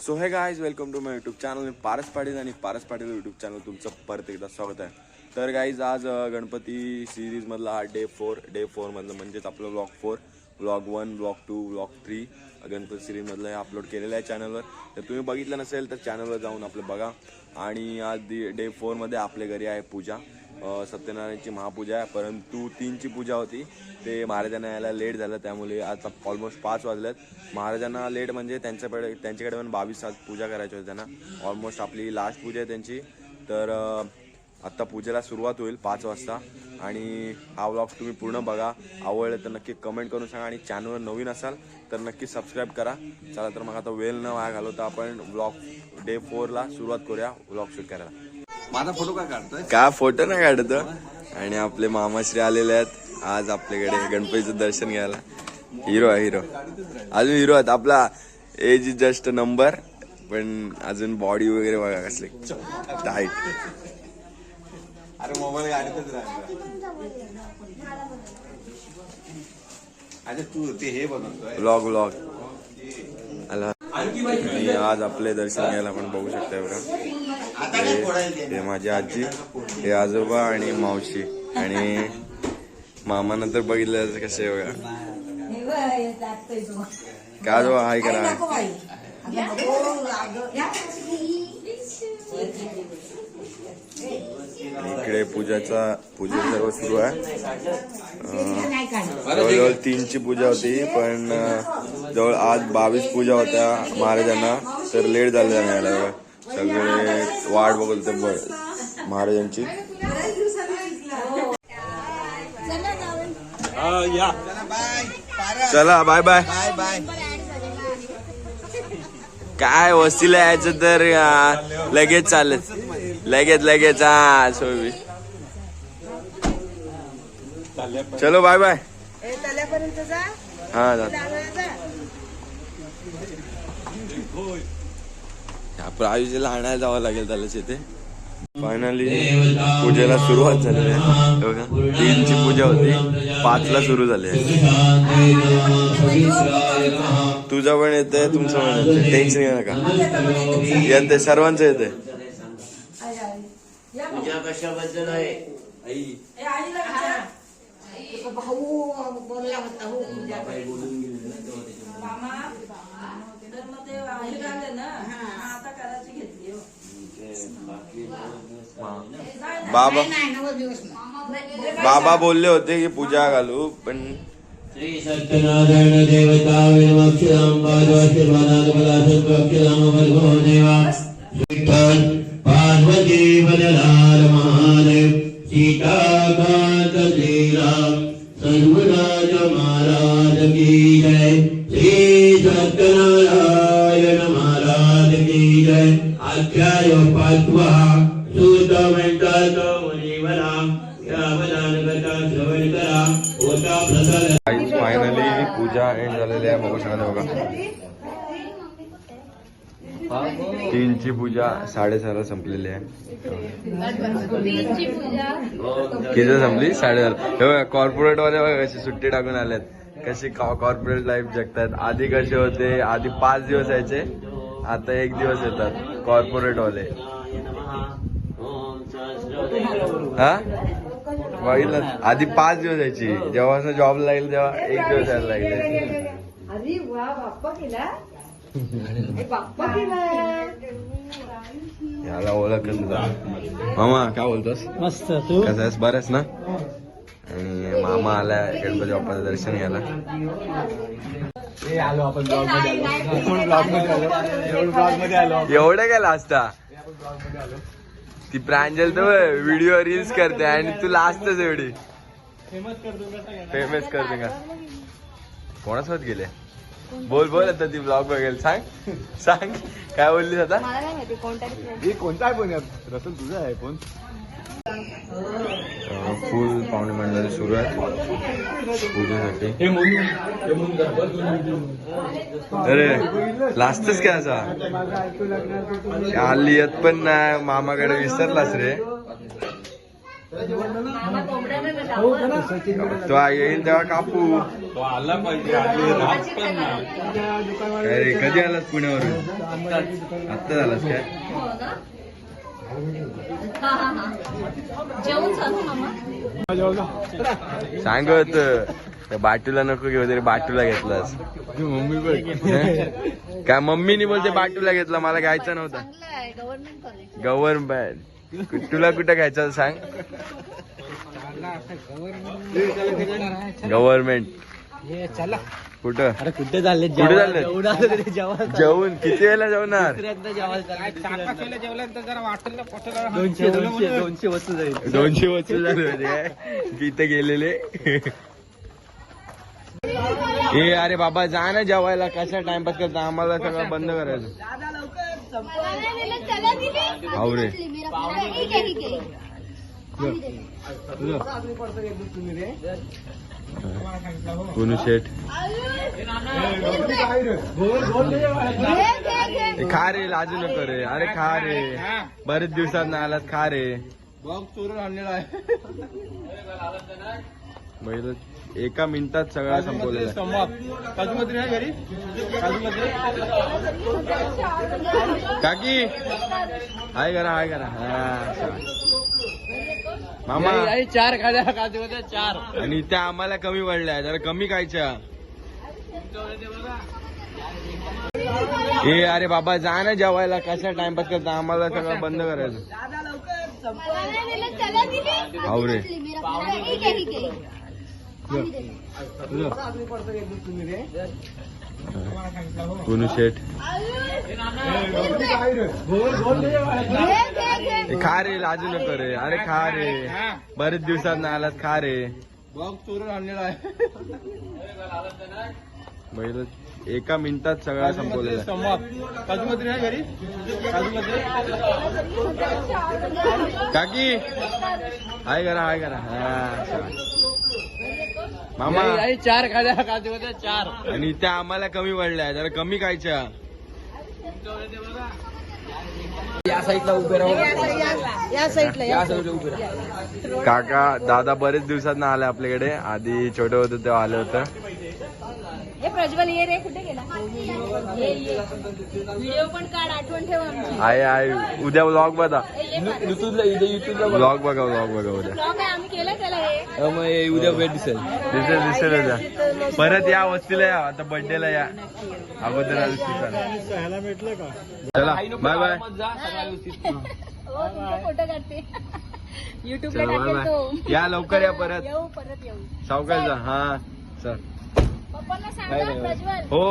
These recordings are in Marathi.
So hey guys welcome to my YouTube channel. मी पारस पाटील आणि पारस पाटील यूट्यूब चॅनल तुमचं परत एकदा स्वागत आहे. तर गाईज आज गणपती सिरीजमधला हा डे 4 मधलं म्हणजेच आपलं blog 4, blog 1, blog 2, blog 3 Ganpati सिरीजमधलं हे अपलोड केलेलं आहे चॅनलवर. तर तुम्ही बघितलं नसेल तर चॅनलवर जाऊन आपलं बघा. आणि आज डे 4मध्ये आपल्या घरी आहे पूजा, सत्यनारायणची महापूजा आहे. परंतु 3ची पूजा होती, ते महाराजांना यायला लेट झालं, त्यामुळे आज ऑलमोस्ट 5 वाजलेत. महाराजांना लेट म्हणजे त्यांच्याकडे पण 22 तास पूजा करायची होती त्यांना. ऑलमोस्ट आपली लास्ट पूजा आहे त्यांची. तर आत्ता पूजेला सुरुवात होईल 5 वाजता. आणि हा व्लॉग तुम्ही पूर्ण बघा. आवडलं तर नक्की कमेंट करून सांगा आणि चॅनलवर नवीन असाल तर नक्की सबस्क्राईब करा. चला तर मग आता वेळ न वाया घालवता आपण व्लॉग डे 4ला सुरुवात करूया व्लॉग शूट करायला. माझा फोटो काय काढतोय? काय फोटो नाही काढत. आणि आपले मामाश्री आलेले आहेत आज आपल्याकडे गणपतीचं दर्शन घ्यायला. हिरो आहे, हिरो अजून हिरो आहेत. आपला एज इज जस्ट नंबर, पण अजून बॉडी वगैरे बघा कसले टाईट. अरे मोबाईल गाडीतच राहिला. अरे तू ते हे बनवतोय व्लॉग आला. आणि आज आपले दर्शन घ्यायला आपण बघू शकता बघा. हे माझी आजी, हे आजोबा आणि मावशी आणि मामा. नंतर बघितलं कसे बघा काय आजोबा हाय करा. इकडे पूजा सर्व सुरू आहे. जवळजवळ 3ची पूजा होती, पण जवळ आज 22 पूजा होत्या महाराजांना. तर लेट झालं जाण्याला, सगळे वाट बघत होते महाराजांची. चला बाय बाय बाय. काय वस्तीला यायचं तर लगेच चालत, लगेच हा सोबी. चलो बाय बाय. हा आयुष्याला आणायला जावं लागेल त्याला तिथे. फायनली पूजेला सुरुवात झालेली आहे बघा. 3ची पूजा होती, 5ला सुरू झाली आहे. तुझं पण येतंय, तुमचं पण येतंय, टेन्शन घेऊ नका. येते सर्वांचं येते. पूजा कशाबद्दल आहे? भाऊ बोलला होता हो पूजा बाबा बोलले होते की पूजा घालू, पण श्री सत्यनारायण देवता विनमक्षराम पार्वती वदनार महादेव सीताकांत श्रीराम सर्वराज महाराज की जय. श्री सत्यनारायण महाराज की जय. अध्याय 5वा सूत म्हणतात मुनिवरा यावदान कथा श्रवण करा होता प्रसाद. फायनली पूजा एंड झालेली आहे बघू शकता बघा. 3ची पूजा 6:30ला संपलेली आहे. किती संपली? 6:30. कॉर्पोरेट वाले बघा कशी सुट्टी टाकून आलेत, कशी कॉर्पोरेट लाईफ जगतात. आधी कसे होते, आधी 5 दिवस यायचे, आता 1 दिवस येतात कॉर्पोरेट वाले. हा बघितलं, आधी 5 दिवस यायची, जेव्हा जॉब लागेल तेव्हा 1 दिवस यायला लागले. याला ओळख मामा काय बोलतोस? मस्त. तू कसं आहेस? बरंच ना. आणि मामा आलाय गणपती बाप्पाचं दर्शन घ्यायला. आलो आपण ब्लॉग मध्ये आलो. एवढं काय लाजता? ती प्रांजल तर व्हिडिओ रील्स करते आणि तू लाजतच एवढी. फेमस करते का? कोणासोबत गेले? बोल आता ती ब्लॉग बघेल. सांग काय बोललीस आता? कोणता आहे फोन? रसल तुझा आहे फोन. फुल पाहुणे मंडळी सुरू आहे पूजेसाठी. अरे लाजतच काय असा? हल्ली येत पण नाही मामाकडे, विसरलास रे. तो येईल तेव्हा कापू. तो आला पाहिजे आधी राहत पण नाही. काय रे कधी आलास पुण्यावरून? आत्ता झालास काय? हो ना? जेवण चालू मामा. सांगत त्या बाटूला नको घेऊ तरी बाटूला घेतलास. मम्मी पण काय मम्मीनी बोलते बाटूला घेतला, मला घ्यायचा नव्हता. चांगलं आहे गव्हर्नमेंट कॉलेज. गव्हर्नमेंट तुला कुठं घ्यायचं सांग. गव्हर्नमेंट कुठं? अरे कुठे चालले कुठे चालले? जेवून किती वेळेला जेवणार? 200 वस्तू जाईल. 200 वस्तू झाले होते काय तिथे गेलेले. ए अरे बाबा जा ना जेवायला, कशा टाइमपास करता, आम्हाला सगळं बंद करायचं. हाव रे कोणू शेठ खा रे, लाजू नको रे. अरे खा रे, बरेच दिवसात ना आलात, खा रे. बैल एका मिनिटात सगळा संपवलेला. काकी हाय करा, हाय करा. मामा 4 खाद्या काजू 4 आणि त्या आम्हाला कमी पडल्या, जरा कमी खायच्या. ए अरे बाबा जा ना जेवायला, कशा टाइमपास करता, आम्हाला सगळं बंद करायचं. हाव रे कोणू शेठ खा रे, लाजू नको रे. अरे खा रे, बरेच दिवसात ना आलात, खा रे. बैल एका मिनिटात सगळा संपवलेला. काकी हाय करा, हाय करा. मामा 4 खाद्या काजू 4 आणि त्या आम्हाला कमी पडल्या, जरा कमी खायच्या. या साईडला उभे राहू. या साईडला या साईडला उभे राहू. काका दादा बरेच दिवसात ना आले आपल्याकडे. आधी छोटे होते तेव्हा आलं होतं. हे प्रज्वल ये रे, कुठे गेला? ये व्हिडिओ पण काढ, आठवण ठेव आमची. आहे उद्या व्लॉग बघा, युट्यूबला व्लॉग बघा उद्या. ब्लॉग आहे, आम्ही केलं त्याला हे. उद्या वेळ दिसेल. दिसेल उद्या. परत या वस्तीला या, आता बर्थडेला या. अगोदर आलं चला बाय बाय. हो तुमचा फोटो काढते. युट्यूबला चला बाय टाकेल तो. बाय. या लवकर या परत. परत येऊ. सावकाश जा. हा चल. पप्पांना सांगा प्रज्वल. हो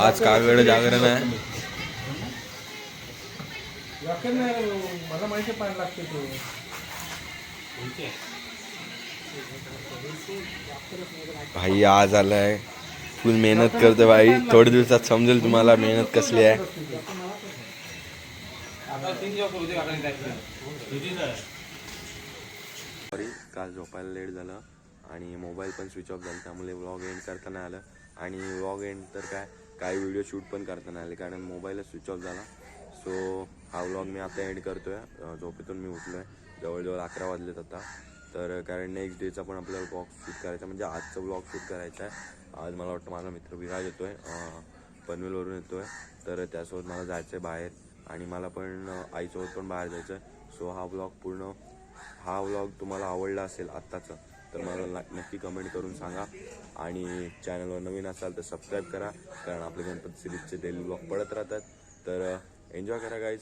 आज कागड जागरण आहे. मला माहिती पाणी लागते तो. भाई आज आलाय, फुल मेहनत करतो भाई. थोड्या दिवसात समजेल तुम्हाला मेहनत कसली आहे. सॉरी काल झोपायला लेट झालं आणि मोबाईल पण स्विच ऑफ झाला, त्यामुळे व्लॉग एंड करता नाही आलं. आणि व्लॉग एंड तर काय काही व्हिडिओ शूट पण करता नाही आले कारण मोबाईलच स्विच ऑफ झाला. सो हा व्लॉग मी आता एंड करतोय. झोपेतून मी उठलो आहे, जवळजवळ 11 वाजलेत आता. तर कारण नेक्स्ट डेचा पण आपल्याला व्लॉग शूट करायचा, म्हणजे आजचा व्लॉग शूट करायचा आहे. आज मला वाटतं माझा मित्र विराज येतो आहे, पनवेलवरून येतो आहे. तर त्यासोबत मला जायचं आहे बाहेर आणि मला पण आईसोबत पण बाहेर जायचं आहे. सो हा व्लॉग तुम्हाला आवडला असेल आत्ताचा तर मला नक्की कमेंट करून सांगा. आणि चॅनलवर नवीन असाल तर सबस्क्राईब करा, कारण आपले गणपती सिरीजचे डेली व्लॉग पडत राहतात. तर एन्जॉय करा गाईज.